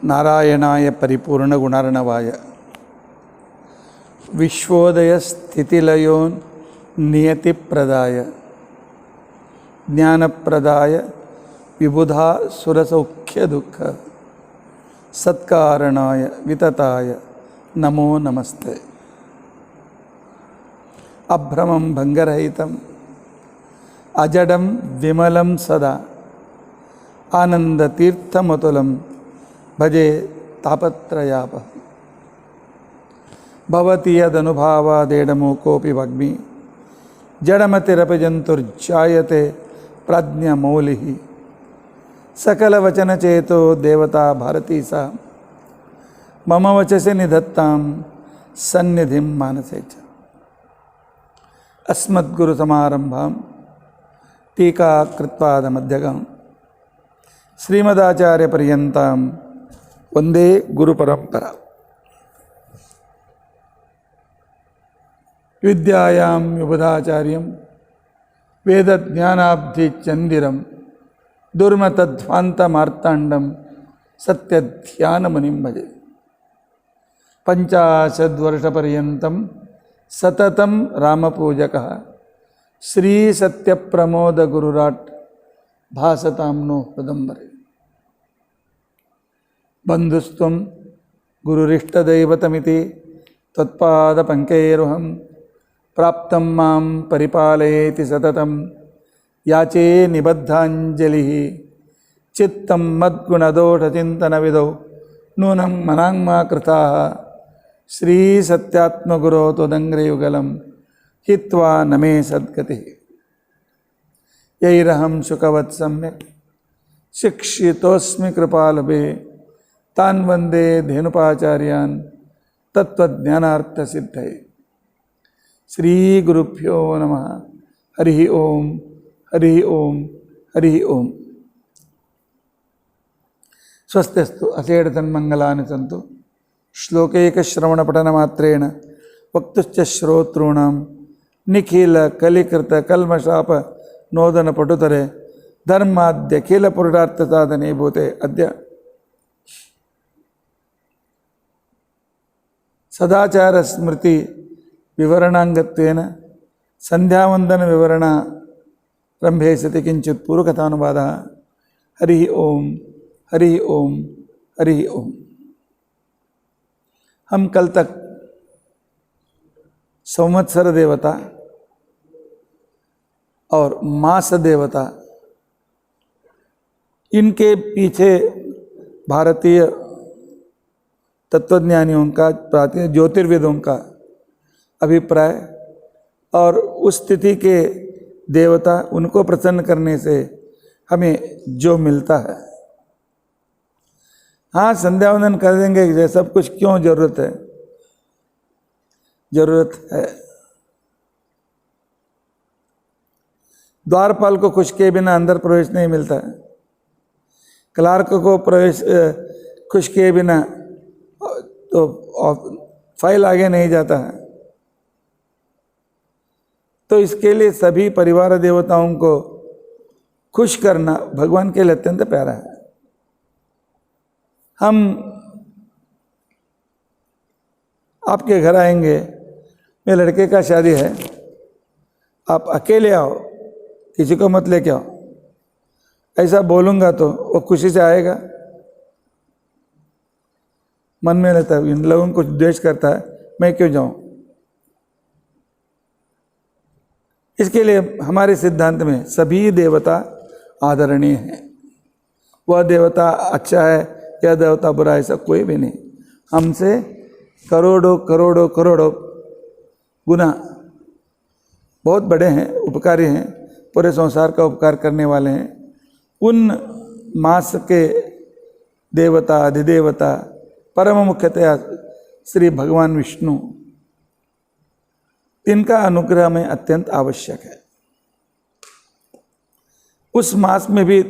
नारायणाय परिपूर्णगुणार्णवाय विश्वोदयस्थितिलयोन् नियतिप्रदाय ज्ञानप्रदाय विबुधा सुरसौख्यदुःख सत्कारणाय वितताय नमो नमस्ते। अभ्रमं भंगरहितं अजडं विमलं सदा आनंदतीर्थमतुलं भजे तापत्रयापहं। भवति यदनुभावादेडमूकोऽपि भग्मी जडमतिरपि प्रज्ञमौलिः सकलवचनचेतो देवता भारती सा मम वचसि निधत्तां सन्निधिं मानसे च। अस्मद्गुरुसमारम्भां टीकाकृत्पादमध्यगां श्रीमदाचार्यपर्यन्तां वन्दे गुरुपरम्परा। विद्यायां विबुधाचार्यं वेदज्ञानाब्धिचन्दिरं दुर्मतध्वान्तमार्ताण्डं सत्यध्यानमुनिं भजे। 50 वर्षपर्यन्तं सततं रामपूजकः श्रीसत्यप्रमोदगुरुराट् भासतां नो हृदम्बरे। बन्धुस्त्वं गुरुरिष्टदैवतमिति त्वत्पादपङ्कैरुहं प्राप्तं मां परिपालयेति सततं याचे निबद्धाञ्जलिः। चित्तं मद्गुणदोषचिन्तनविदौ नूनं मनाङ्मा कृताः श्रीसत्यात्मगुरो त्वदङ्घ्रियुगलं हित्वा न मे सद्गतिः। यैरहं शुकवत् सम्यक् शिक्षितोऽस्मि कृपालभे तान् वन्दे धेनुपाचार्यान् तत्त्वज्ञानार्थसिद्धये। श्रीगुरुभ्यो नमः। हरिः ओं हरिः ओं हरिः ओं। स्वस्तिस्तु असेडतन्मङ्गलानि सन्तु। श्लोकैकश्रवणपठनमात्रेण वक्तुश्च श्रोतॄणां निखिलकलिकृतकल्मषाप नोदनपटुतरे धर्माद्यखिलपुरुषार्थसाधने भूते अद्य सदाचारस्मृति विवरणाङ्गत्वेन संध्यावन्दनविवरणारम्भे सति किञ्चित् पूर्वकथानुवादः। हरिः ओं हरिः ओं हरिः ओं। हम कल तक संवत्सर देवता और मास देवता इनके पीछे भारतीय तत्वज्ञानियों का, प्राचीन ज्योतिर्विदों का अभिप्राय और उस तिथि के देवता उनको प्रसन्न करने से हमें जो मिलता है। हाँ, संध्या वंदन कर देंगे, सब कुछ क्यों जरूरत है? जरूरत है। द्वारपाल को खुश किए बिना अंदर प्रवेश नहीं मिलता है। क्लार्क को प्रवेश खुश किए बिना तो फाइल आगे नहीं जाता है। तो इसके लिए सभी परिवार देवताओं को खुश करना भगवान के लिए अत्यंत प्यारा है। हम आपके घर आएंगे, मेरे लड़के का शादी है, आप अकेले आओ, किसी को मत लेके आओ, ऐसा बोलूँगा तो वो खुशी से आएगा? मन में रहता है इन लोगों को द्वेष करता है, मैं क्यों जाऊं? इसके लिए हमारे सिद्धांत में सभी देवता आदरणीय हैं। वह देवता अच्छा है या देवता बुरा है, ऐसा कोई भी नहीं। हमसे करोड़ों करोड़ों करोड़ों गुना बहुत बड़े हैं, उपकारी हैं, पूरे संसार का उपकार करने वाले हैं। उन मास के देवता अधिदेवता परम मुख्यतया श्री भगवान विष्णु, इनका अनुग्रह में अत्यंत आवश्यक है। उस मास में भी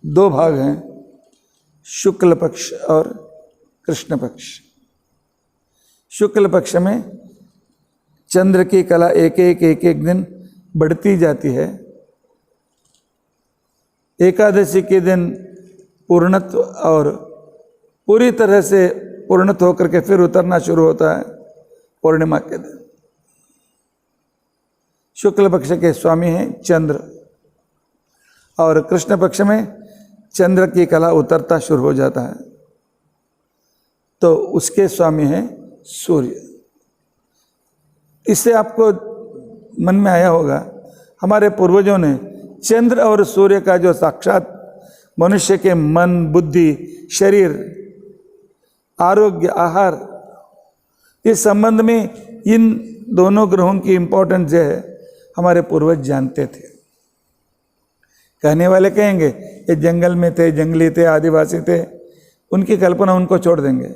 2 भाग हैं, शुक्ल पक्ष और कृष्ण पक्ष। शुक्ल पक्ष में चंद्र की कला एक एक दिन बढ़ती जाती है। एकादशी के दिन पूर्णत्व और पूरी तरह से पूर्णत होकर के फिर उतरना शुरू होता है पूर्णिमा के दिन। शुक्ल पक्ष के स्वामी हैं चंद्र, और कृष्ण पक्ष में चंद्र की कला उतरता शुरू हो जाता है, तो उसके स्वामी हैं सूर्य। इससे आपको मन में आया होगा, हमारे पूर्वजों ने चंद्र और सूर्य का जो साक्षात मनुष्य के मन, बुद्धि, शरीर, आरोग्य, आहार, इस संबंध में इन दोनों ग्रहों की इंपॉर्टेंस जो है हमारे पूर्वज जानते थे। कहने वाले कहेंगे ये जंगल में थे, जंगली थे, आदिवासी थे, उनकी कल्पना उनको छोड़ देंगे।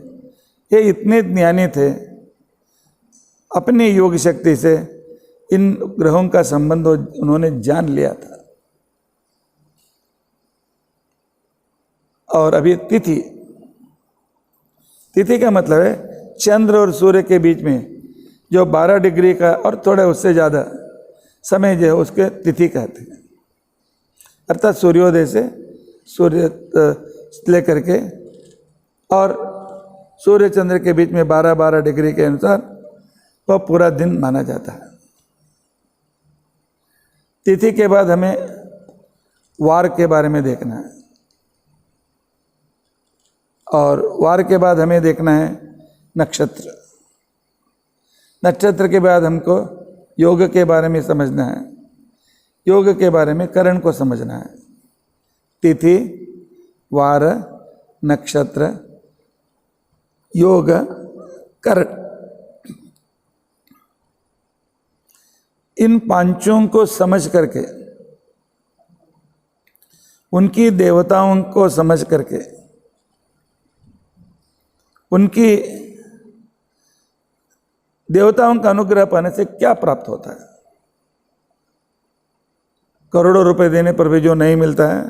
ये इतने ज्ञानी थे, अपनी योग शक्ति से इन ग्रहों का संबंध उन्होंने जान लिया था। और अभी तिथि, तिथि का मतलब है चंद्र और सूर्य के बीच में जो 12 डिग्री का और थोड़ा उससे ज़्यादा समय जो है उसके तिथि कहते हैं। अर्थात सूर्योदय से सूर्य लेकर के और सूर्य चंद्र के बीच में 12-12 डिग्री के अनुसार वह पूरा दिन माना जाता है। तिथि के बाद हमें वार के बारे में देखना है, और वार के बाद हमें देखना है नक्षत्र। नक्षत्र के बाद हमको योग के बारे में समझना है, योग के बारे में करण को समझना है। तिथि, वार, नक्षत्र, योग, करण, इन पांचों को समझ करके, उनकी देवताओं को समझ करके, उनकी देवताओं का अनुग्रह पाने से क्या प्राप्त होता है। करोड़ों रुपए देने पर भी जो नहीं मिलता है,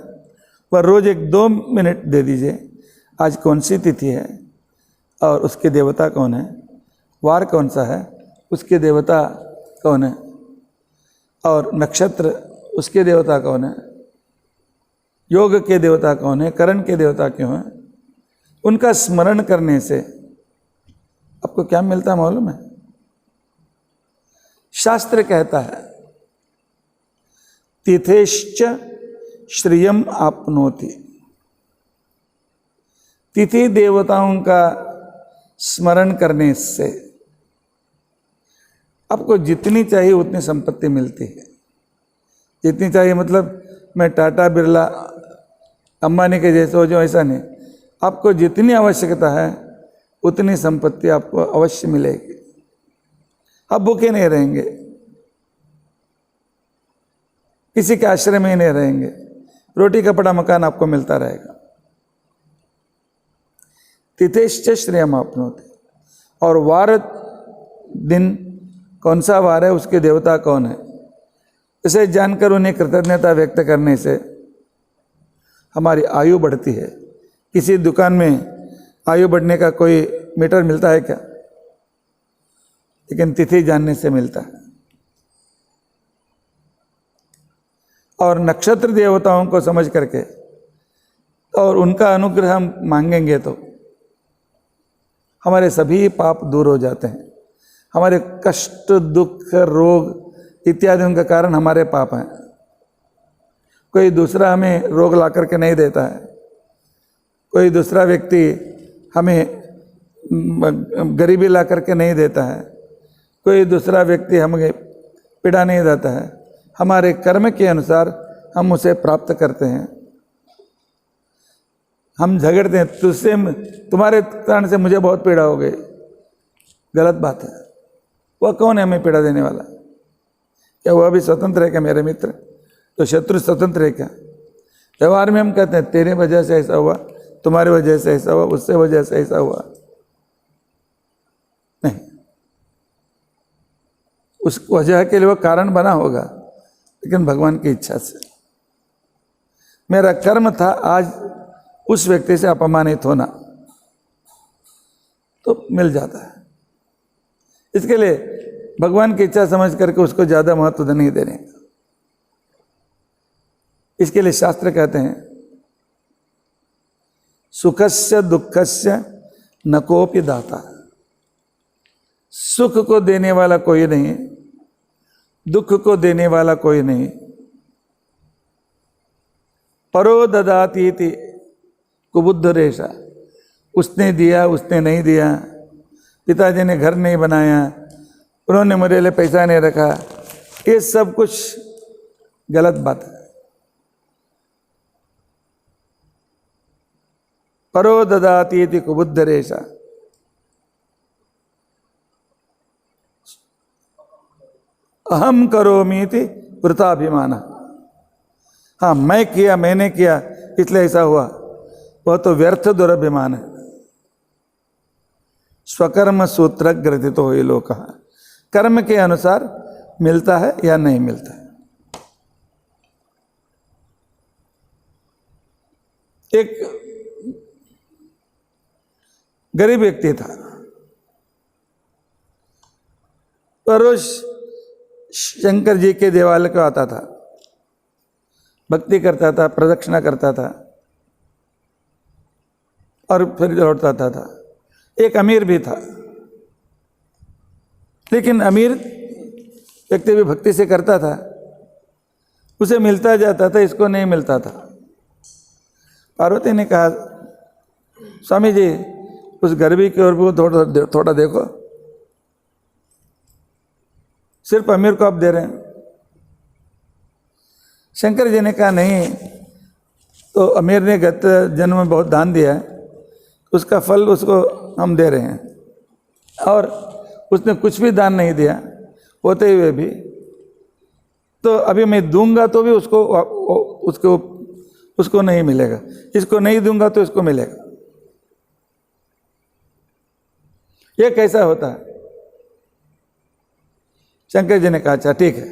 वह रोज 1-2 मिनट दे दीजिए, आज कौन सी तिथि है और उसके देवता कौन है, वार कौन सा है, उसके देवता कौन है, और नक्षत्र उसके देवता कौन है, योग के देवता कौन है, करण के देवता क्यों हैं, उनका स्मरण करने से आपको क्या मिलता है मालूम है? शास्त्र कहता है तिथेश्च श्रियम आपनोति। तिथि देवताओं का स्मरण करने से आपको जितनी चाहिए उतनी संपत्ति मिलती है। जितनी चाहिए मतलब मैं टाटा, बिरला, अंबानी के जैसे हो जाऊं ऐसा नहीं, आपको जितनी आवश्यकता है उतनी संपत्ति आपको अवश्य मिलेगी। आप भूखे नहीं रहेंगे, किसी के आश्रय में ही नहीं रहेंगे, रोटी कपड़ा मकान आपको मिलता रहेगा। तिथेश्च श्रेयम आपनोति। और वार दिन कौन सा वार है, उसके देवता कौन है, इसे जानकर उन्हें कृतज्ञता व्यक्त करने से हमारी आयु बढ़ती है। किसी दुकान में आयु बढ़ने का कोई मीटर मिलता है क्या? लेकिन तिथि जानने से मिलता है। और नक्षत्र देवताओं को समझ करके और उनका अनुग्रह हम मांगेंगे तो हमारे सभी पाप दूर हो जाते हैं। हमारे कष्ट, दुख, रोग इत्यादि का कारण हमारे पाप हैं। कोई दूसरा हमें रोग ला करके नहीं देता है, कोई दूसरा व्यक्ति हमें गरीबी ला करके नहीं देता है, कोई दूसरा व्यक्ति हमें पीड़ा नहीं देता है। हमारे कर्म के अनुसार हम उसे प्राप्त करते हैं। हम झगड़ते हैं, तुझसे, तुम्हारे कारण से मुझे बहुत पीड़ा हो गई, गलत बात है। वह कौन है हमें पीड़ा देने वाला? क्या वह भी स्वतंत्र है क्या? मेरे मित्र तो शत्रु स्वतंत्र है क्या? व्यवहार में हम कहते हैं तेरे वजह से ऐसा हुआ, तुम्हारी वजह से ऐसा हुआ, उससे वजह से ऐसा हुआ। नहीं, उस वजह के लिए वो कारण बना होगा, लेकिन भगवान की इच्छा से। मेरा कर्म था आज उस व्यक्ति से अपमानित होना, तो मिल जाता है। इसके लिए भगवान की इच्छा समझ करके उसको ज्यादा महत्व नहीं देने का। इसके लिए शास्त्र कहते हैं सुखस्य दुखस्य न कोपि दाता। सुख को देने वाला कोई नहीं, दुख को देने वाला कोई नहीं। परो ददातीति कुबुद्ध रेशा, उसने दिया उसने नहीं दिया, पिताजी ने घर नहीं बनाया, उन्होंने मेरे लिए पैसा नहीं रखा, ये सब कुछ गलत बात है। परो ददातीति कुबुद्ध रेशा, अहम करोमीति वृताभिमान। हाँ मैं किया, मैंने किया इसलिए ऐसा हुआ, वह तो व्यर्थ दुरभिमान है। स्वकर्म सूत्र ग्रथितो हो लोक, कर्म के अनुसार मिलता है या नहीं मिलता है। एक गरीब व्यक्ति था, रोज शंकर जी के देवालय को आता था, भक्ति करता था, प्रदक्षिणा करता था और फिर लौटता था। एक अमीर भी था, लेकिन अमीर व्यक्ति भी भक्ति से करता था, उसे मिलता जाता था, इसको नहीं मिलता था। पार्वती ने कहा, स्वामी जी उस गरीबी की ओर भी थोड़ा देखो, सिर्फ अमीर को आप दे रहे हैं। शंकर जी ने कहा नहीं, तो अमीर ने गत जन्म में बहुत दान दिया है, उसका फल उसको हम दे रहे हैं, और उसने कुछ भी दान नहीं दिया होते हुए भी, तो अभी मैं दूंगा तो भी उसको नहीं मिलेगा, इसको नहीं दूंगा तो इसको मिलेगा। ये कैसा होता है? शंकर जी ने कहा अच्छा ठीक है,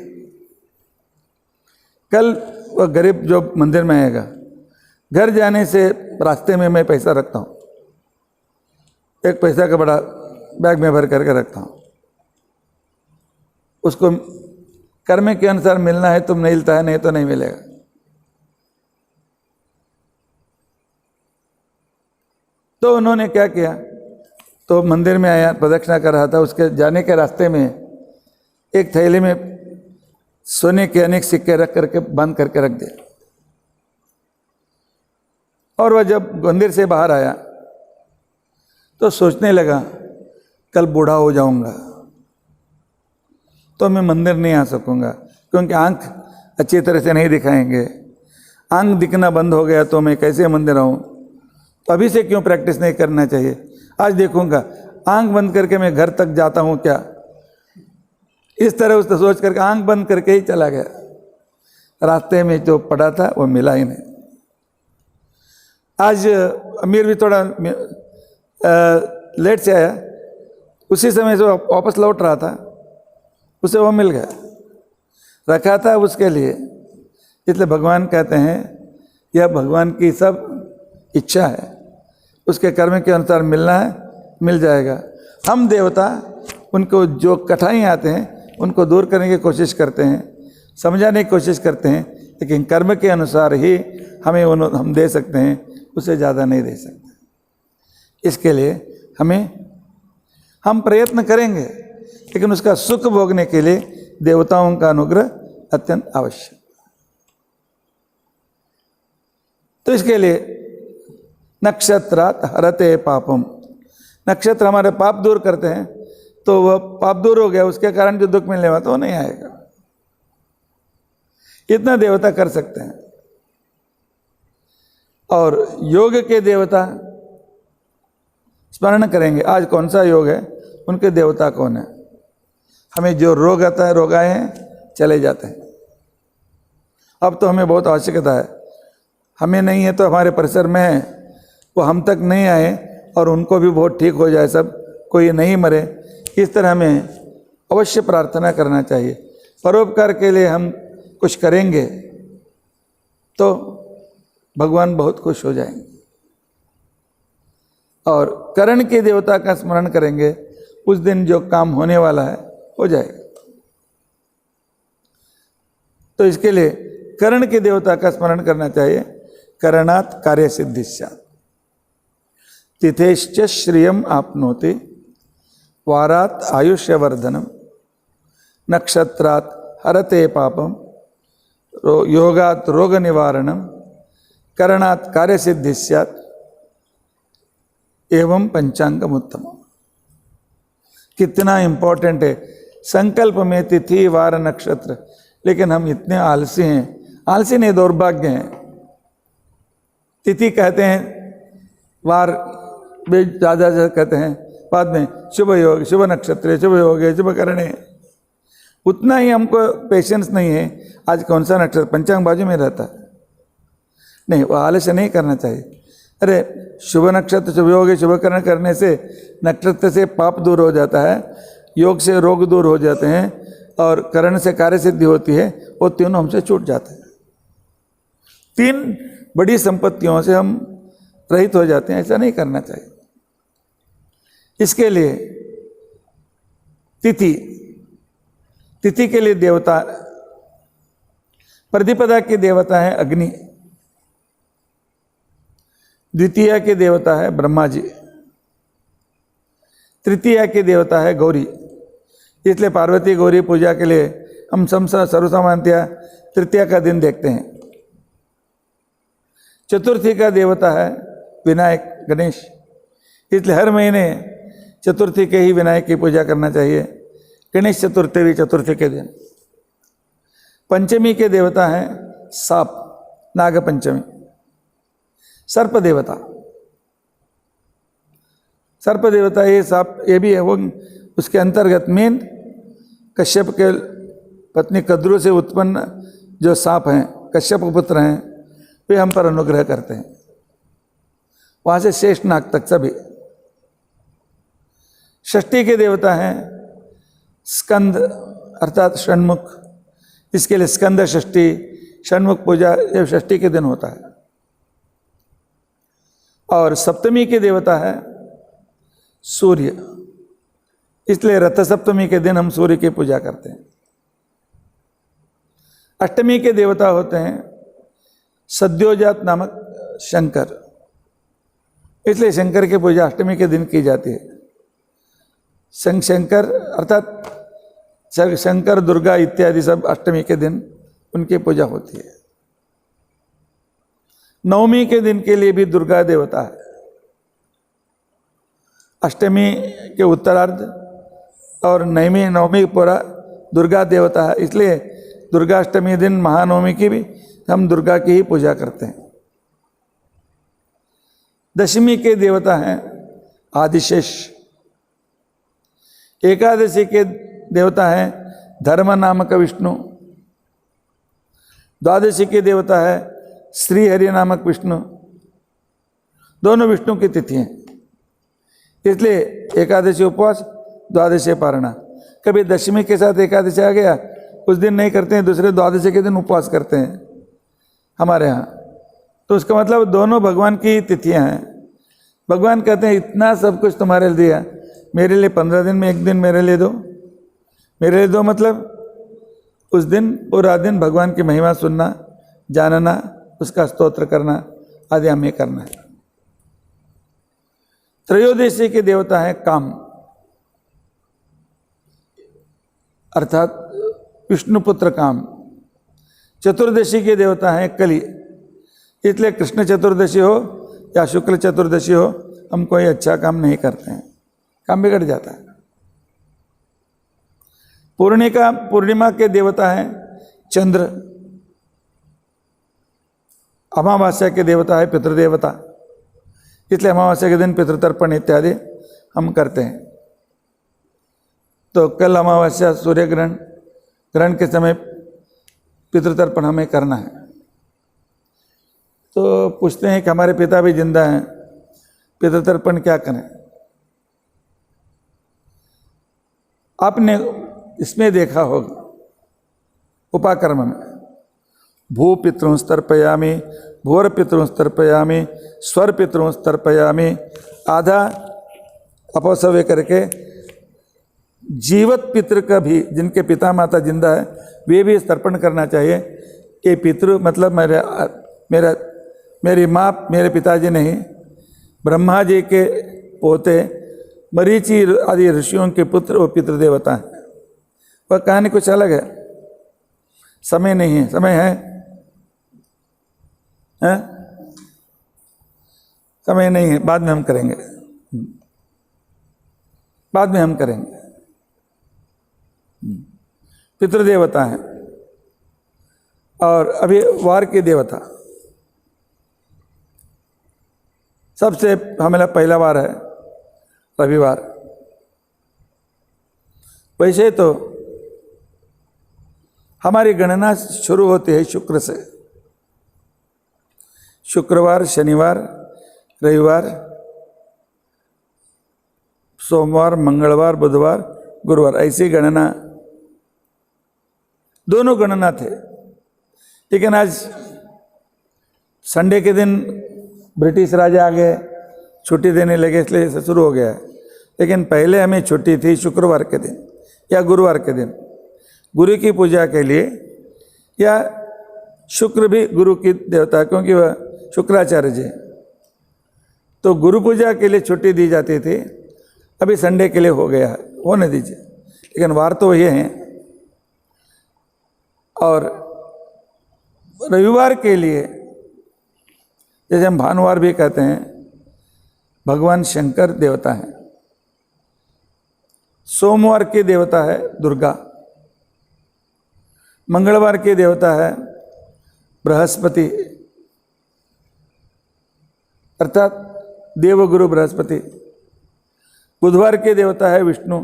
कल वो गरीब जो मंदिर में आएगा, घर जाने से रास्ते में मैं पैसा रखता हूँ, एक पैसा का बड़ा बैग में भर करके रखता हूँ, उसको कर्म के अनुसार मिलना है तो मिलता है, नहीं तो नहीं मिलेगा। तो उन्होंने क्या किया, तो मंदिर में आया, प्रदक्षिणा कर रहा था, उसके जाने के रास्ते में एक थैली में सोने के अनेक सिक्के रख करके बंद करके रख दिया, और वह जब मंदिर से बाहर आया तो सोचने लगा कल बूढ़ा हो जाऊंगा तो मैं मंदिर नहीं आ सकूंगा, क्योंकि आंख अच्छी तरह से नहीं दिखाएंगे, आंख दिखना बंद हो गया तो मैं कैसे मंदिर आऊं। तो अभी से क्यों प्रैक्टिस नहीं करना चाहिए, आज देखूंगा, आंख बंद करके मैं घर तक जाता हूं क्या। इस तरह उसने सोच करके आंख बंद करके ही चला गया। रास्ते में जो पड़ा था वो मिला ही नहीं। आज अमीर भी थोड़ा लेट से आया, उसी समय से वापस लौट रहा था, उसे वो मिल गया, रखा था उसके लिए। इसलिए भगवान कहते हैं यह भगवान की सब इच्छा है, उसके कर्म के अनुसार मिलना है, मिल जाएगा। हम देवता उनको जो कठिनाई आते हैं उनको दूर करने की कोशिश करते हैं, समझाने की कोशिश करते हैं, लेकिन कर्म के अनुसार ही हमें हम दे सकते हैं, उससे ज़्यादा नहीं दे सकते। इसके लिए हम प्रयत्न करेंगे, लेकिन उसका सुख भोगने के लिए देवताओं का अनुग्रह अत्यंत आवश्यक। तो इसके लिए नक्षत्रात् हरते पापम, नक्षत्र हमारे पाप दूर करते हैं, तो वह पाप दूर हो गया, उसके कारण जो दुख मिलने वाला तो वो नहीं आएगा। इतना देवता कर सकते हैं। और योग के देवता स्मरण करेंगे, आज कौन सा योग है, उनके देवता कौन है। हमें जो रोग आता है, रोग आए हैं चले जाते हैं। अब तो हमें बहुत आवश्यकता है, हमें नहीं है तो हमारे परिसर में है, वो हम तक नहीं आए और उनको भी बहुत ठीक हो जाए, सब कोई नहीं मरे, इस तरह हमें अवश्य प्रार्थना करना चाहिए। परोपकार के लिए हम कुछ करेंगे तो भगवान बहुत खुश हो जाएंगे। और करण के देवता का स्मरण करेंगे, उस दिन जो काम होने वाला है हो जाएगा। तो इसके लिए करण के देवता का स्मरण करना चाहिए। करणात् कार्य सिद्धि स्यात्। तिथेश्च श्रियम आपनोति वारात आयुष्यवर्धनम नक्षत्रात् हरते पापम योगात् रोग निवारणम करणात् कार्य सिद्धि स्यात् एवं पंचांगम उत्तम। कितना इम्पोर्टेंट है संकल्प में तिथि वार नक्षत्र, लेकिन हम इतने आलसी हैं, आलसी नहीं दौर्भाग्य हैं। तिथि कहते हैं, वार दादा कहते हैं, बाद में शुभ योग, शुभ नक्षत्र, शुभ योग है, शुभ करणे, उतना ही हमको पेशेंस नहीं है। आज कौन सा नक्षत्र, पंचांग बाजू में रहता है, नहीं, वो आलस्य नहीं करना चाहिए। अरे शुभ नक्षत्र, शुभ योग, शुभ करण करने से नक्षत्र से पाप दूर हो जाता है, योग से रोग दूर हो जाते हैं, और करण से कार्य सिद्धि होती है, वो तीनों हमसे छूट जाते हैं। 3 बड़ी संपत्तियों से हम रहित हो जाते हैं, ऐसा नहीं करना चाहिए। इसके लिए तिथि के लिए देवता, प्रतिपदा के देवता है अग्नि, द्वितीया के देवता है ब्रह्मा जी, तृतीया के देवता है गौरी। इसलिए पार्वती गौरी पूजा के लिए हम सर्वसामान्यतया तृतीया का दिन देखते हैं। चतुर्थी का देवता है विनायक गणेश, इसलिए हर महीने चतुर्थी के ही विनायक की पूजा करना चाहिए, गणेश चतुर्थी के दिन। पंचमी के देवता हैं सांप, नाग पंचमी। सर्प देवता ये सांप, ये भी है वो, उसके अंतर्गत मेन कश्यप के पत्नी कद्रू से उत्पन्न जो सांप हैं, कश्यप पुत्र हैं, वे हम पर अनुग्रह करते हैं। वहाँ से शेष नाग तक सभी। षष्ठी के देवता हैं स्कंद अर्थात षण्मुख, इसके लिए स्कंद षष्ठी, षण्मुख पूजा ये षष्ठी के दिन होता है। और सप्तमी के देवता है सूर्य, इसलिए रथ सप्तमी के दिन हम सूर्य की पूजा करते हैं। अष्टमी के देवता होते हैं सद्योजात नामक शंकर, इसलिए शंकर की पूजा अष्टमी के दिन की जाती है। शंकर अर्थात शंकर, दुर्गा इत्यादि सब अष्टमी के दिन उनकी पूजा होती है। नवमी के दिन के लिए भी दुर्गा देवता है। अष्टमी के उत्तरार्ध और नवमी पूरा दुर्गा देवता है, इसलिए दुर्गाष्टमी दिन महानवमी की भी हम दुर्गा की ही पूजा करते हैं। दशमी के देवता हैं आदिशेष। एकादशी के देवता हैं धर्म नामक विष्णु। द्वादशी के देवता है श्री हरि नामक विष्णु। दोनों विष्णु की तिथि हैं, इसलिए एकादशी उपवास, द्वादशी पारणा। कभी दशमी के साथ एकादशी आ गया, उस दिन नहीं करते हैं, दूसरे द्वादशी के दिन उपवास करते हैं हमारे यहाँ। तो उसका मतलब दोनों भगवान की तिथियां हैं। भगवान कहते हैं इतना सब कुछ तुम्हारे लिए दिया, मेरे लिए 15 दिन में एक दिन मेरे लिए दो। मेरे लिए दो मतलब उस दिन पूरा दिन भगवान की महिमा सुनना, जानना, उसका स्तोत्र करना आदि हमें करना है। त्रयोदशी के देवता है काम, अर्थात विष्णुपुत्र काम। चतुर्दशी के देवता हैं कली, इसलिए कृष्ण चतुर्दशी हो या शुक्ल चतुर्दशी हो, हम कोई अच्छा काम नहीं करते हैं, काम बिगड़ जाता है। पूर्णिमा के देवता हैं चंद्र। अमावस्या के देवता है पितृदेवता, इसलिए अमावस्या के दिन पितृतर्पण इत्यादि हम करते हैं। तो कल अमावस्या सूर्य ग्रहण के समय पितृतर्पण हमें करना है। तो पूछते हैं कि हमारे पिता भी जिंदा हैं, पितृतर्पण क्या करें? आपने इसमें देखा होगा उपाकर्म में, भू पितृंस तर्पयामि, भूर पितृंस तर्पयामि, स्वर पितृंस तर्पयामि, आधा अपसव्य करके जीवत पितृ का भी, जिनके पिता माता जिंदा है, वे भी तर्पण करना चाहिए। कि पितृ मतलब मेरी माँ, मेरे पिताजी नहीं, ब्रह्मा जी के पोते मरीचि आदि ऋषियों के पुत्र वो पितृदेवता हैं। वह कहानी कुछ अलग है। समय नहीं है, समय है, हैं? समय नहीं है, बाद में हम करेंगे, बाद में हम करेंगे। पितृदेवता हैं और अभी वार के देवता। सबसे हमारा पहला वार है रविवार। वैसे तो हमारी गणना शुरू होती है शुक्र से। शुक्रवार, शनिवार, रविवार, सोमवार, मंगलवार, बुधवार, गुरुवार, ऐसी गणना, दोनों गणना थे। लेकिन आज संडे के दिन ब्रिटिश राजा आ गए, छुट्टी देने लगे, इसलिए इसे शुरू हो गया है। लेकिन पहले हमें छुट्टी थी शुक्रवार के दिन या गुरुवार के दिन, गुरु की पूजा के लिए। या शुक्र भी गुरु की देवता है, क्योंकि वह शुक्राचार्य जी, तो गुरु पूजा के लिए छुट्टी दी जाती थी। अभी संडे के लिए हो गया है, होने दीजिए, लेकिन वार तो ये हैं। और रविवार के लिए, जैसे हम भानुवार भी कहते हैं, भगवान शंकर देवता हैं। सोमवार की देवता है दुर्गा, मंगलवार की देवता है बृहस्पति, अर्थात देवगुरु बृहस्पति। बुधवार के देवता है विष्णु,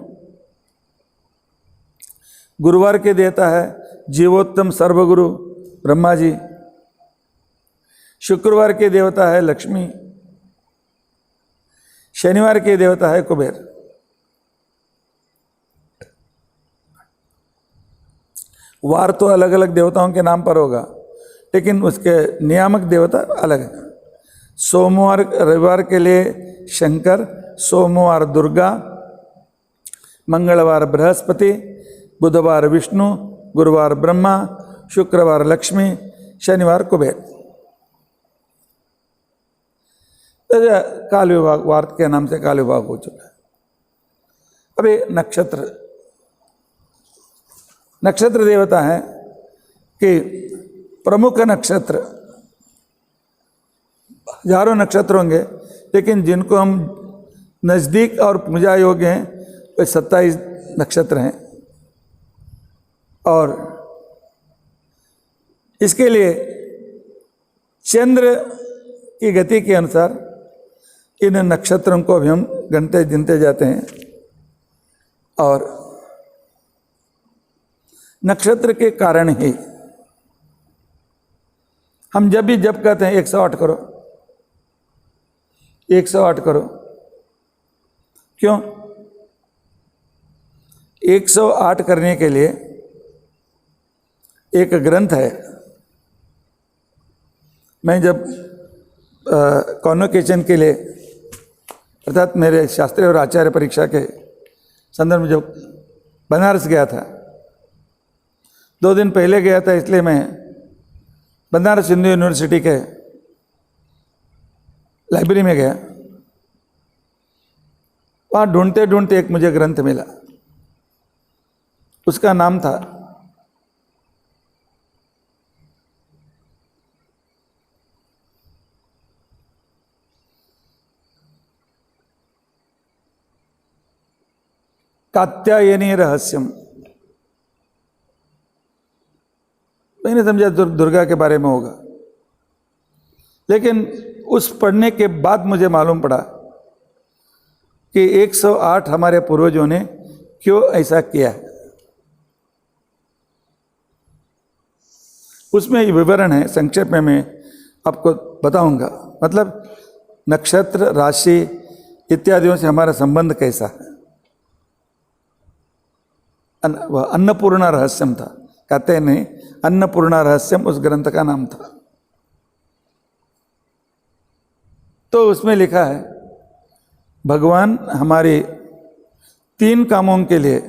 गुरुवार के देवता है जीवोत्तम सर्वगुरु ब्रह्मा जी, शुक्रवार के देवता है लक्ष्मी, शनिवार के देवता है कुबेर। वार तो अलग अलग देवताओं के नाम पर होगा, लेकिन उसके नियामक देवता अलग है। सोमवार रविवार के लिए शंकर, सोमवार दुर्गा, मंगलवार बृहस्पति, बुधवार विष्णु, गुरुवार ब्रह्मा, शुक्रवार लक्ष्मी, शनिवार कुबेर। काल विभाग वार के नाम से काल विभाग हो चुका है। अभी नक्षत्र, नक्षत्र देवता है कि प्रमुख नक्षत्र, हजारों नक्षत्र होंगे, लेकिन जिनको हम नज़दीक और पूजा योग्य हैं वे 27 नक्षत्र हैं। और इसके लिए चंद्र की गति के अनुसार इन नक्षत्रों को भी हम गिनते जाते हैं। और नक्षत्र के कारण ही हम जब भी जप कहते हैं 108 करो, 108 करो। क्यों? 108 करने के लिए एक ग्रंथ है। मैं जब कॉन्वोकेशन के लिए, अर्थात मेरे शास्त्री और आचार्य परीक्षा के संदर्भ में जब बनारस गया था, 2 दिन पहले गया था, इसलिए मैं बनारस हिंदू यूनिवर्सिटी के लाइब्रेरी में गया। वहाँ ढूंढते ढूंढते एक मुझे ग्रंथ मिला। उसका नाम था कात्यायनी रहस्यम। मैंने समझा दुर्गा के बारे में होगा, लेकिन उस पढ़ने के बाद मुझे मालूम पड़ा कि 108 हमारे पूर्वजों ने क्यों ऐसा किया है। उसमें विवरण है, संक्षेप में मैं आपको बताऊंगा। मतलब नक्षत्र, राशि इत्यादियों से हमारा संबंध कैसा है। वह अन्नपूर्णा रहस्यम था, कहते नहीं, अन्नपूर्णा रहस्यम उस ग्रंथ का नाम था। तो उसमें लिखा है भगवान हमारे 3 कामों के लिए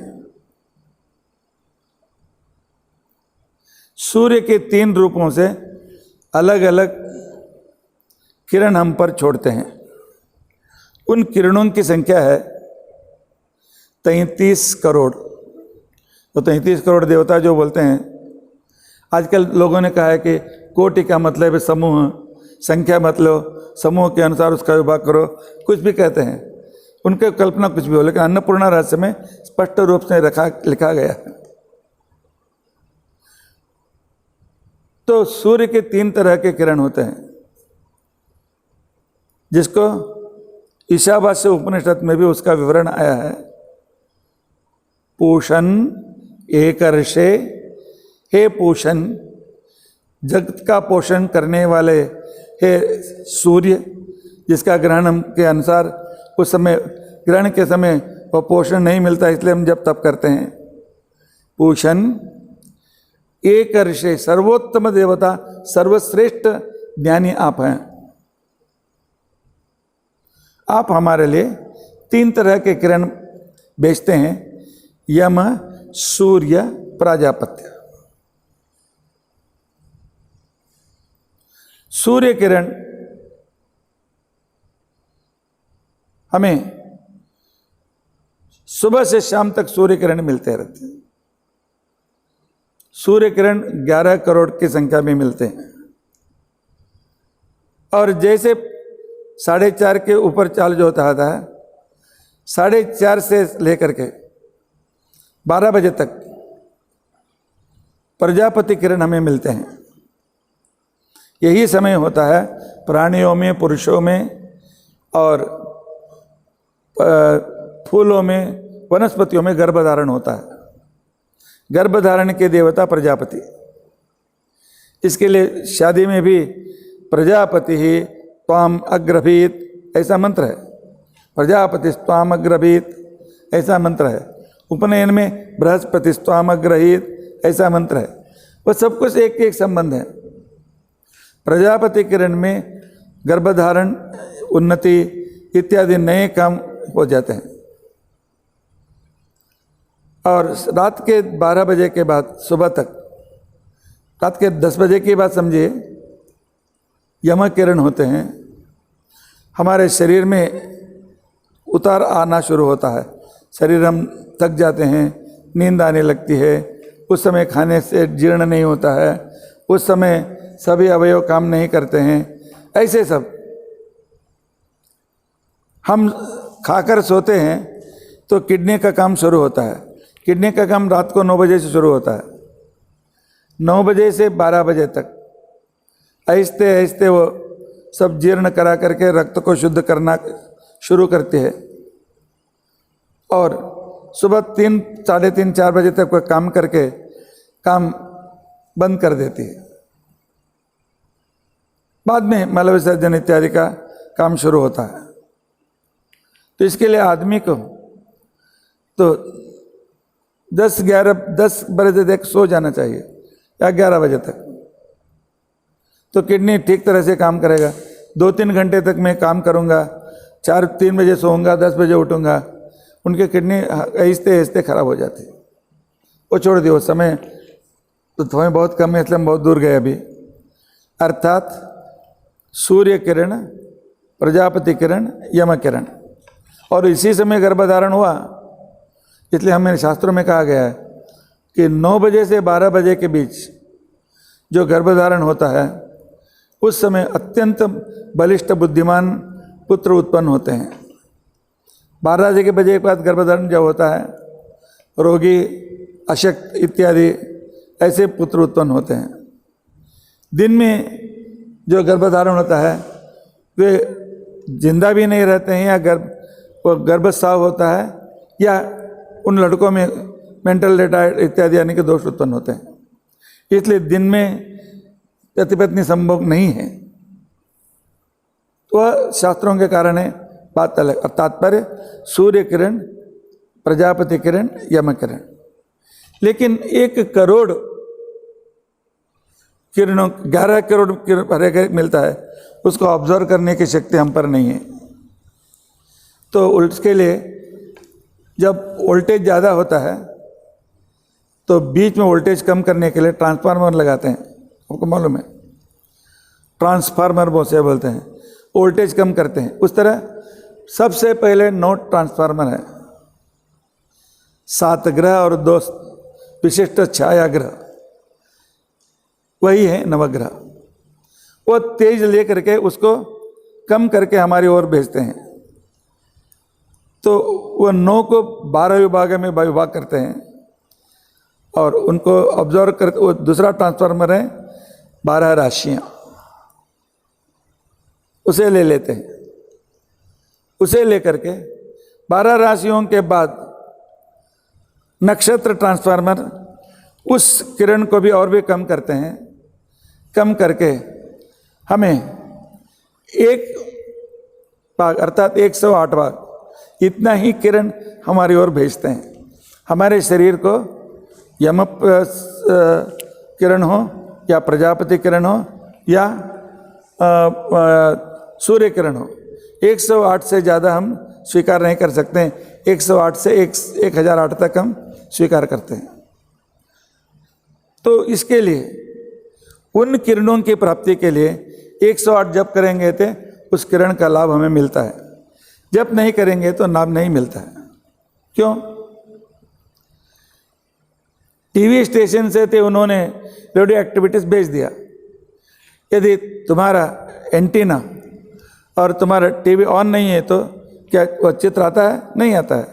सूर्य के 3 रूपों से अलग अलग किरण हम पर छोड़ते हैं। उन किरणों की संख्या है 33 करोड़। तो 33 करोड़ देवता जो बोलते हैं, आजकल लोगों ने कहा है कि कोटि का मतलब है समूह, संख्या मतलब समूह के अनुसार उसका विभाग करो, कुछ भी कहते हैं, उनके कल्पना कुछ भी हो, लेकिन अन्नपूर्णा रहस्य में स्पष्ट रूप से लिखा गया है। तो सूर्य के 3 तरह के किरण होते हैं, जिसको ईशावास्य उपनिषद में भी उसका विवरण आया है। पूषण एकर्षे, हे पूषण, जगत का पोषण करने वाले हे सूर्य, जिसका ग्रहण के अनुसार उस समय ग्रहण के समय वो पोषण नहीं मिलता, इसलिए हम जब तप करते हैं। पूषण एकर्षे, सर्वोत्तम देवता, सर्वश्रेष्ठ ज्ञानी आप हैं। आप हमारे लिए 3 तरह के किरण भेजते हैं, यम, सूर्य, प्राजापत्य। सूर्य किरण हमें सुबह से शाम तक सूर्य किरण मिलते रहते हैं। सूर्य किरण 11 करोड़ की संख्या में मिलते हैं, और जैसे 4:30 के ऊपर चार्ज होता है, 4:30 से लेकर के 12 बजे तक प्रजापति किरण हमें मिलते हैं। यही समय होता है प्राणियों में, पुरुषों में और फूलों में, वनस्पतियों में गर्भधारण होता है। गर्भधारण के देवता प्रजापति, इसके लिए शादी में भी प्रजापति ही त्वाम अग्रभीत ऐसा मंत्र है, प्रजापति त्वाम अग्रभीत ऐसा मंत्र है। उपनयन में बृहस्पति त्वाम अग्रहीत ऐसा मंत्र है। वह सब कुछ एक एक संबंध है। प्रजापति किरण में गर्भधारण, उन्नति इत्यादि नए काम हो जाते हैं। और रात के 12 बजे के बाद सुबह तक, रात के 10 बजे के बाद समझिए यम किरण होते हैं। हमारे शरीर में उतार आना शुरू होता है, शरीर हम थक जाते हैं, नींद आने लगती है, उस समय खाने से जीर्ण नहीं होता है, उस समय सभी अवयव काम नहीं करते हैं, ऐसे सब। हम खाकर सोते हैं तो किडनी का काम शुरू होता है। किडनी का काम रात को 9 बजे से शुरू होता है, 9 बजे से 12 बजे तक आहिस्ते आहिस्ते वो सब जीर्ण करा करके रक्त को शुद्ध करना शुरू करती है, और सुबह 3, 3:30, 4 बजे तक कोई काम करके काम बंद कर देती है। बाद में मल विसर्जन इत्यादि का काम शुरू होता है। तो इसके लिए आदमी को तो 10 बजे तक सो जाना चाहिए, या 11 बजे तक, तो किडनी ठीक तरह से काम करेगा। 2-3 घंटे तक मैं काम करूँगा, 3 बजे सोऊंगा, 10 बजे उठूँगा, उनके किडनी आहिस्ते आहिस्ते खराब हो जाती है। वो छोड़ दियो, समय तो थोड़े बहुत कम है, इसलिए हम बहुत दूर गए अभी। अर्थात सूर्य किरण, प्रजापति किरण, यम किरण, और इसी समय गर्भधारण हुआ। इसलिए हमें शास्त्रों में कहा गया है कि 9 बजे से 12 बजे के बीच जो गर्भधारण होता है, उस समय अत्यंत बलिष्ठ बुद्धिमान पुत्र उत्पन्न होते हैं। 12 बजे के बाद गर्भधारण जब होता है, रोगी, अशक्त इत्यादि ऐसे पुत्र उत्पन्न होते हैं। दिन में जो गर्भधारण होता है वे जिंदा भी नहीं रहते हैं, या गर्भस्राव होता है, या उन लड़कों में मेंटल रिटायर्ड इत्यादि यानी कि दोष उत्पन्न होते हैं। इसलिए दिन में पति पत्नी संभोग नहीं है। तो वह शास्त्रों के कारण है, बात अलग। तात्पर्य सूर्य किरण, प्रजापति किरण, यम किरण। लेकिन 1 करोड़ किरणों, 11 करोड़ किरण मिलता है, उसको ऑब्जर्व करने की शक्ति हम पर नहीं है। तो उसके लिए जब वोल्टेज ज़्यादा होता है तो बीच में वोल्टेज कम करने के लिए ट्रांसफार्मर लगाते हैं, आपको मालूम है, ट्रांसफार्मर से बोलते हैं, वोल्टेज कम करते हैं। उस तरह सबसे पहले 9 ट्रांसफार्मर है, 7 ग्रह और 2 विशिष्ट छाया ग्रह, वही है नवग्रह। वो तेज लेकर के उसको कम करके हमारी ओर भेजते हैं। तो वो 9 को 12 विभाग में विभाग करते हैं और उनको ऑब्जर्व करते। वो दूसरा ट्रांसफार्मर है 12 राशियां, उसे ले लेते हैं। उसे लेकर के 12 राशियों के बाद नक्षत्र ट्रांसफार्मर उस किरण को भी और भी कम करते हैं। कम करके हमें 1 भाग अर्थात 108 भाग इतना ही किरण हमारी ओर भेजते हैं। हमारे शरीर को यम किरण हो या प्रजापति किरण हो या सूर्य किरण हो, 108 से ज़्यादा हम स्वीकार नहीं कर सकते हैं। 108 से 1008 तक हम स्वीकार करते हैं। तो इसके लिए उन किरणों की प्राप्ति के लिए 108 जप करेंगे तो उस किरण का लाभ हमें मिलता है, जप नहीं करेंगे तो लाभ नहीं मिलता है। क्यों? टीवी स्टेशन से थे उन्होंने रेडियो एक्टिविटीज़ भेज दिया। यदि तुम्हारा एंटीना और तुम्हारा टीवी ऑन नहीं है तो क्या वो चित्र आता है? नहीं आता है।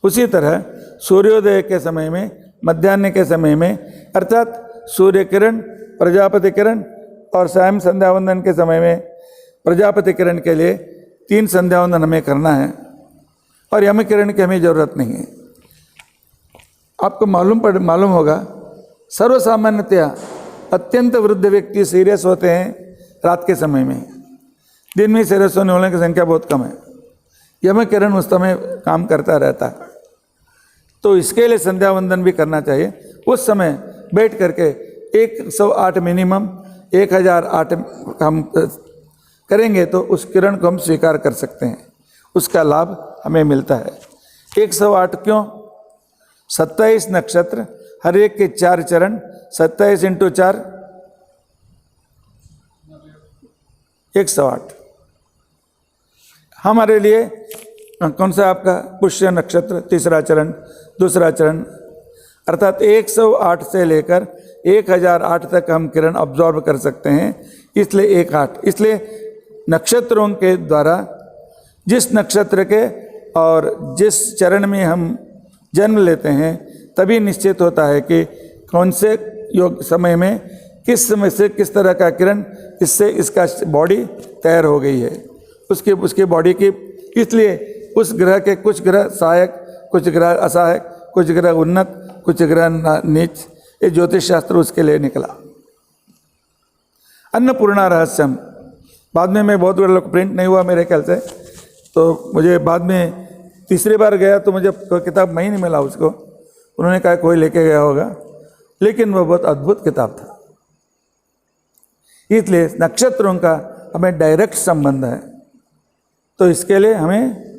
उसी तरह सूर्योदय के समय में, मध्याह्न के समय में, अर्थात सूर्य किरण, प्रजापति किरण और सायं संध्या वंदन के समय में प्रजापति किरण के लिए 3 संध्या वंदन हमें करना है और यम किरण की हमें ज़रूरत नहीं है। आपको मालूम होगा, सर्वसामान्यतया अत्यंत वृद्ध व्यक्ति सीरियस होते हैं रात के समय में। दिन में सीरियस होने वालों की संख्या बहुत कम है। यम किरण उस समय काम करता रहता है। तो इसके लिए संध्या वंदन भी करना चाहिए। उस समय बैठ करके 108 मिनिमम 1008 हम करेंगे तो उस किरण को हम स्वीकार कर सकते हैं, उसका लाभ हमें मिलता है। 108 क्यों? 27 नक्षत्र, हर एक के 4 चरण, 27 × 4 108। हमारे लिए कौन सा आपका पुष्य नक्षत्र, तीसरा चरण, दूसरा चरण, अर्थात 108 से लेकर 1008 तक हम किरण ऑब्जॉर्व कर सकते हैं। इसलिए 18, इसलिए नक्षत्रों के द्वारा जिस नक्षत्र के और जिस चरण में हम जन्म लेते हैं तभी निश्चित होता है कि कौन से योग समय में किस समय से किस तरह का किरण इससे इसका बॉडी तैयार हो गई है, उसकी बॉडी की। इसलिए उस ग्रह के कुछ ग्रह सहायक, कुछ ग्रह असहायक, कुछ ग्रह उन्नत, कुछ ग्रह नीच, ये ज्योतिष शास्त्र उसके लिए निकला। अन्नपूर्णा रहस्यम बाद में मैं बहुत बड़ा प्रिंट नहीं हुआ मेरे ख्याल से, तो मुझे बाद में तीसरी बार गया तो मुझे कोई किताब नहीं मिला उसको। उन्होंने कहा कोई लेके गया होगा, लेकिन वो बहुत अद्भुत किताब था। इसलिए नक्षत्रों का हमें डायरेक्ट संबंध है। तो इसके लिए हमें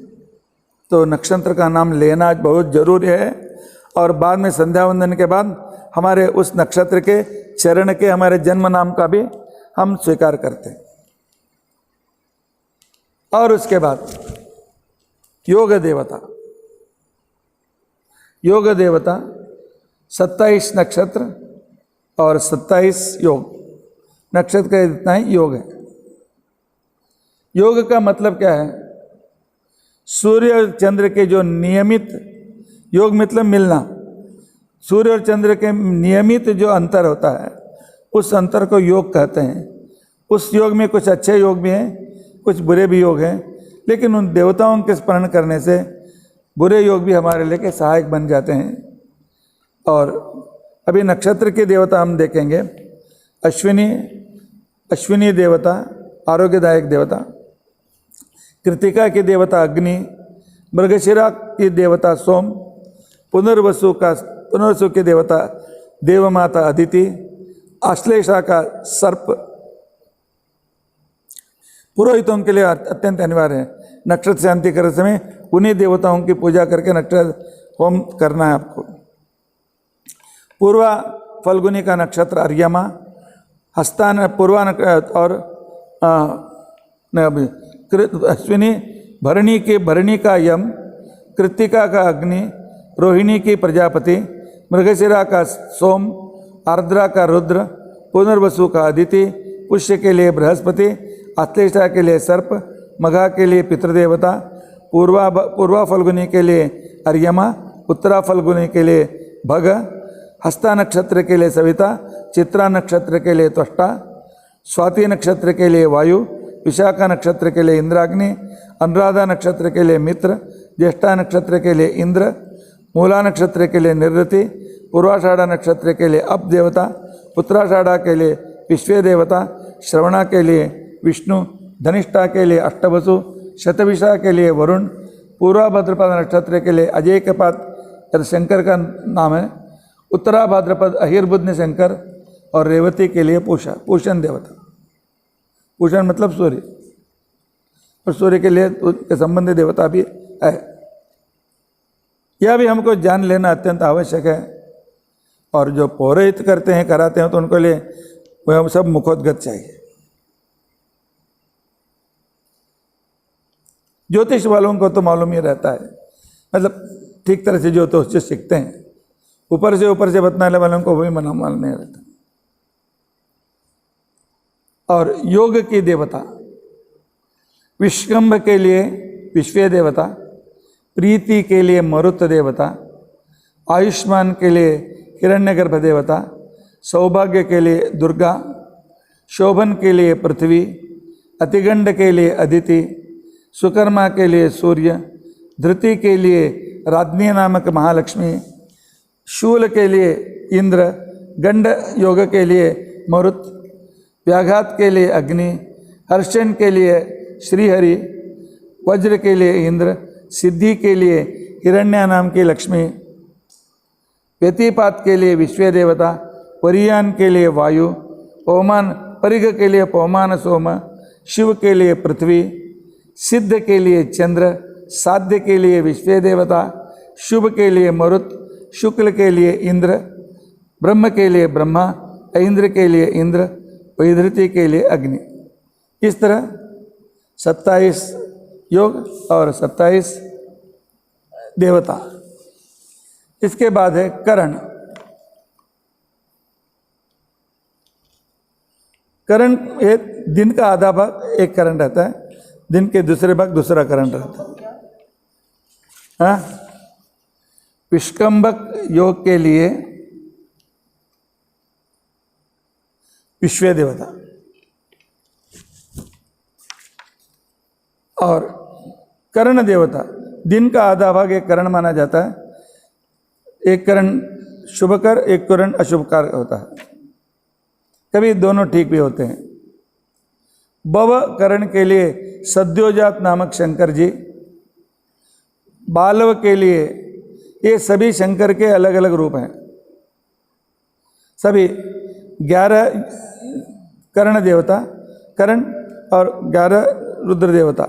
तो नक्षत्र का नाम लेना बहुत जरूरी है। और बाद में संध्या वंदन के बाद हमारे उस नक्षत्र के चरण के हमारे जन्म नाम का भी हम स्वीकार करते हैं। और उसके बाद योग देवता, योग देवता 27 नक्षत्र और 27 योग, नक्षत्र का इतना ही योग है। योग का मतलब क्या है? सूर्य और चंद्र के जो नियमित, योग मतलब मिलना, सूर्य और चंद्र के नियमित जो अंतर होता है उस अंतर को योग कहते हैं। उस योग में कुछ अच्छे योग भी हैं, कुछ बुरे भी योग हैं, लेकिन उन देवताओं के स्मरण करने से बुरे योग भी हमारे लिए सहायक बन जाते हैं। और अभी नक्षत्र के देवता हम देखेंगे। अश्विनी देवता आरोग्यदायक देवता, कृतिका की देवता अग्नि, मृगशिरा की देवता सोम, पुनर्वसु की देवता देवमाता अदिति, आश्लेषा का सर्प। पुरोहितों के लिए अत्यंत अनिवार्य है नक्षत्र शांति करते समय उन्हीं देवताओं की पूजा करके नक्षत्र होम करना है आपको। पूर्वा फल्गुनी का नक्षत्र अर्यमा, हस्तान पूर्वा और अश्विनी भरणी का यम, कृत्तिका का अग्नि, रोहिणी की प्रजापति, मृगशिरा का सोम, आर्द्रा का रुद्र, पुनर्वसु का अदिति, पुष्य के लिए बृहस्पति, अश्लेषा के लिए सर्प, मघा के लिए पितृदेवता, पूर्वा फल्गुनी के लिए अर्यमा, उत्तरा फल्गुनी के लिए भग, हस्ता नक्षत्र के लिए सविता, चित्रा नक्षत्र के लिए त्वष्टा, स्वाति नक्षत्र के लिए वायु, विशाखा नक्षत्र के लिए इंद्राग्नि, अनुराधा नक्षत्र के लिए मित्र, ज्येष्ठा नक्षत्र के लिए इंद्र, मूला नक्षत्र के लिए निवृत्ति, पूर्वाषाढ़ा नक्षत्र के लिए अप देवता, उत्तराषाढ़ा के लिए विश्वे देवता, श्रवणा के लिए विष्णु, धनिष्ठा के लिए अष्टवसु, शतभिषा के लिए वरुण, पूर्वा भाद्रपद नक्षत्र के लिए अजय कपात शंकर का नाम है, उत्तरा भाद्रपद अहिर्बुद्ध शंकर, और रेवती के लिए पूषण देवता। पूषण मतलब सूर्य, और सूर्य के लिए उसके संबंधी देवता भी है। यह भी हमको जान लेना अत्यंत आवश्यक है। और जो पौरोहित करते हैं, कराते हैं, तो उनको लिए वह सब मुखोद्गत चाहिए। ज्योतिष वालों को तो मालूम ही रहता है, मतलब ठीक तरह से ज्योतिष सीखते हैं। ऊपर से बतलाने वालों को वही मालूम नहीं रहता। और योग की देवता विश्वम्भ के लिए विश्वे देवता, प्रीति के लिए मरुत देवता, आयुष्मान के लिए हिरण्यगर्भ देवता, सौभाग्य के लिए दुर्गा, शोभन के लिए पृथ्वी, अतिगंड के लिए अदिति, सुकर्मा के लिए सूर्य, धृति के लिए राज्ञी नामक महालक्ष्मी, शूल के लिए इंद्र, गंड योग के लिए मरुत, व्याघात के लिए अग्नि, हर्षण के लिए श्रीहरि, वज्र के लिए इंद्र, सिद्धि के लिए हिरण्या नाम की लक्ष्मी, व्यतिपात के लिए विश्व देवता, परियान के लिए वायु, पवमान परिग के लिए पवमान सोम, शिव के लिए पृथ्वी, सिद्ध के लिए चंद्र, साध्य के लिए विश्व देवता, शुभ के लिए मरुत, शुक्ल के लिए इंद्र, ब्रह्म के लिए ब्रह्मा, इंद्र के लिए इंद्र, वैधृति के लिए अग्नि। इस तरह 27 योग और 27 देवता। इसके बाद है करण। करण एक दिन का आधा भाग एक करण रहता है, दिन के दूसरे भाग दूसरा करण रहता है। हाँ, विष्कंभक योग के लिए विश्व देवता, और करण देवता दिन का आधा भाग एक करण माना जाता है। एक करण शुभकर, एक करण अशुभकर होता है, कभी दोनों ठीक भी होते हैं। बव करण के लिए सद्योजात नामक शंकर जी, बालव के लिए, ये सभी शंकर के अलग अलग रूप हैं। सभी 11 करण देवता, करण, और 11 रुद्र देवता,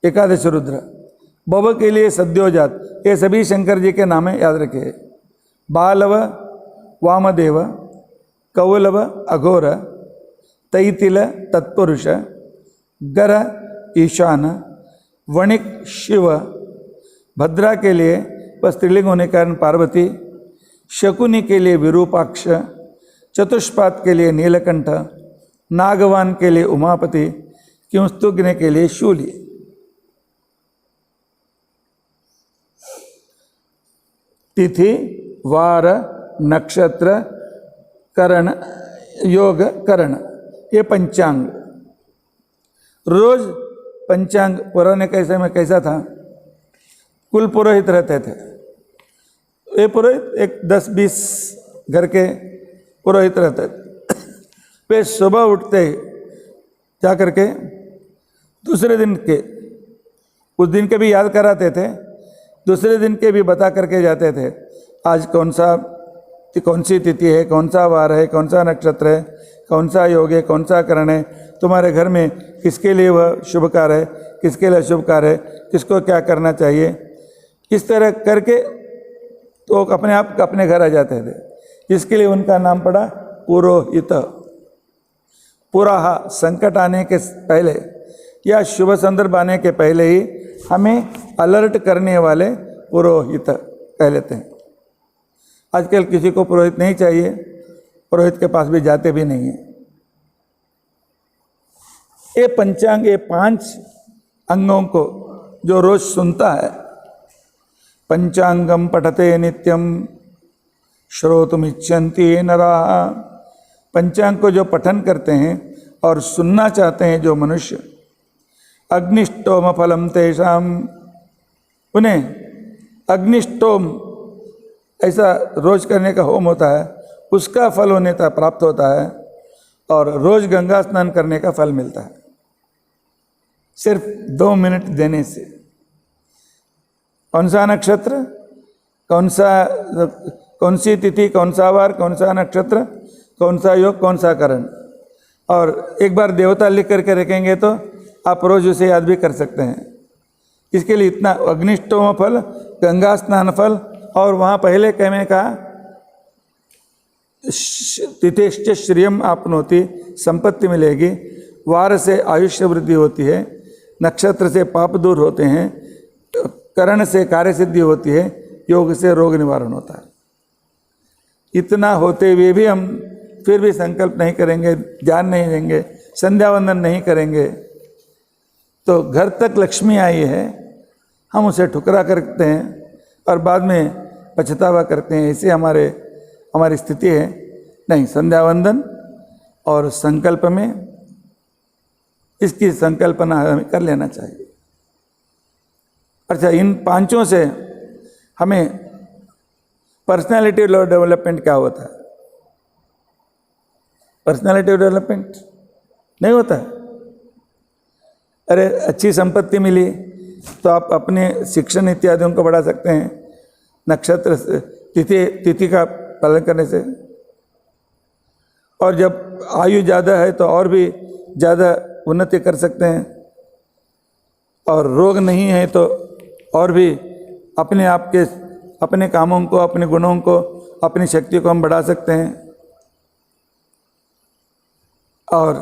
11 रुद्र। बव के लिए सद्योजात, ये सभी शंकर जी के नाम है, याद रखिए। बालव वामदेव, कौलव अघोर, तैतिल तत्पुरुष, गर ईशान, वणिक शिव, भद्रा के लिए स्त्रीलिंग होने के कारण पार्वती, शकुनी के लिए विरूपाक्ष, चतुष्पाद के लिए नीलकंठ, नागवान के लिए उमापति, किंस्तुग्न के लिए शूली। तिथि, वार, नक्षत्र, करण, योग, करण, ये पंचांग। रोज पंचांग पुराने कैसे में कैसा था, कुल पुरोहित रहते थे। ये पुरोहित एक 10-20 घर के पुरोहित रहते थे। वे सुबह उठते जा करके दूसरे दिन के, उस दिन के भी याद कराते थे, दूसरे दिन के भी बता करके जाते थे। आज कौन सी तिथि है, कौन सा वार है, कौन सा नक्षत्र है, कौन सा योग है, कौन सा करण है, तुम्हारे घर में किसके लिए वह शुभ कार्य है, किसके लिए अशुभ कार्य है, किसको क्या करना चाहिए। इस तरह करके तो अपने आप अपने घर आ जाते थे। इसके लिए उनका नाम पड़ा पुरोहित। पुराहा, संकट आने के पहले या शुभ संदर्भ आने के पहले ही हमें अलर्ट करने वाले पुरोहित कह लेते हैं। आजकल किसी को पुरोहित नहीं चाहिए, पुरोहित के पास भी जाते भी नहीं हैं। ये पंचांग, ये 5 अंगों को जो रोज सुनता है, पंचांगम पठते नित्यम श्रोतुमिच्छन्ति नराः, पंचांग को जो पठन करते हैं और सुनना चाहते हैं जो मनुष्य, अग्निष्टोम फलम तेषाम, उन्हें अग्निष्टोम ऐसा रोज करने का होम होता है, उसका फल उन्हें प्राप्त होता है और रोज गंगा स्नान करने का फल मिलता है सिर्फ 2 मिनट देने से। कौन सा नक्षत्र, कौन सी तिथि, कौन सा वार, कौन सा नक्षत्र, कौन सा योग, कौन सा करण, और एक बार देवता लिख करके रखेंगे तो आप रोज उसे याद भी कर सकते हैं। इसके लिए इतना अग्निष्टोम फल, गंगा स्नान फल, और वहाँ पहले कहने का तिथेश्च श्रियम आपनोति, संपत्ति मिलेगी, वार से आयुष्य वृद्धि होती है, नक्षत्र से पाप दूर होते हैं, करण से कार्य सिद्धि होती है, योग से रोग निवारण होता है। इतना होते हुए भी हम फिर भी संकल्प नहीं करेंगे, ध्यान नहीं देंगे, संध्या वंदन नहीं करेंगे, तो घर तक लक्ष्मी आई है, हम उसे ठुकरा करते हैं और बाद में पछतावा करते हैं। ऐसे हमारी स्थिति है। नहीं, संध्या वंदन और संकल्प में इसकी संकल्पना हमें कर लेना चाहिए। अच्छा, इन 5 से हमें पर्सनालिटी डेवलपमेंट क्या होता है? पर्सनालिटी डेवलपमेंट नहीं होता है। अरे, अच्छी संपत्ति मिली तो आप अपने शिक्षण इत्यादि उनको बढ़ा सकते हैं, नक्षत्र तिथि का पालन करने से। और जब आयु ज़्यादा है तो और भी ज़्यादा उन्नति कर सकते हैं, और रोग नहीं है तो और भी अपने आप के अपने कामों को, अपने गुणों को, अपनी शक्ति को हम बढ़ा सकते हैं, और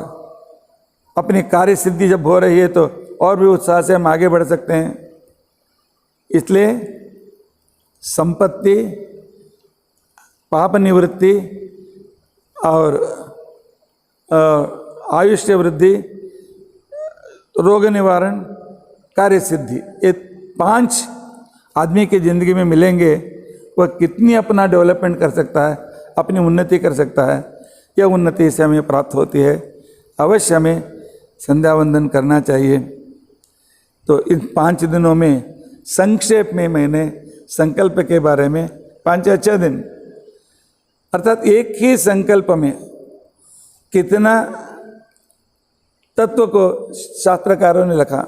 अपनी कार्य सिद्धि जब हो रही है तो और भी उत्साह से हम आगे बढ़ सकते हैं। इसलिए संपत्ति, पाप निवृत्ति और आयुष्य वृद्धि, रोग निवारण, कार्य सिद्धि, ये 5 आदमी की ज़िंदगी में मिलेंगे, वह कितनी अपना डेवलपमेंट कर सकता है, अपनी उन्नति कर सकता है। यह उन्नति से हमें प्राप्त होती है। अवश्य हमें संध्या वंदन करना चाहिए। तो इन 5 दिनों में संक्षेप में मैंने संकल्प के बारे में 5 अच्छे दिन, अर्थात एक ही संकल्प में कितना तत्व को शास्त्रकारों ने लिखा,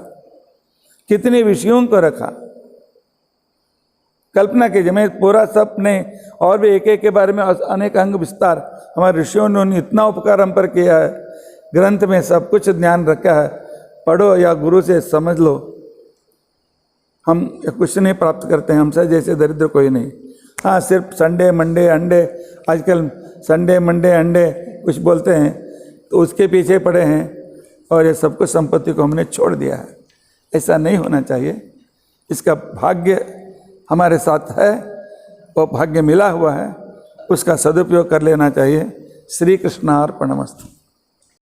कितने विषयों को रखा। कल्पना कीजिए, मैं पूरा सब नहीं, और भी एक के बारे में अनेक अंग विस्तार हमारे ऋषियों ने इतना उपकार हम पर किया है। ग्रंथ में सब कुछ ध्यान रखा है, पढ़ो या गुरु से समझ लो। हम कुछ नहीं प्राप्त करते हैं, हमसे जैसे दरिद्र कोई नहीं। हाँ, सिर्फ संडे मंडे अंडे, आजकल संडे मंडे अंडे कुछ बोलते हैं, तो उसके पीछे पड़े हैं और ये सब कुछ संपत्ति को हमने छोड़ दिया है। ऐसा नहीं होना चाहिए। इसका भाग्य हमारे साथ है, वो भाग्य मिला हुआ है, उसका सदुपयोग कर लेना चाहिए। श्री कृष्णार्पणमस्तु।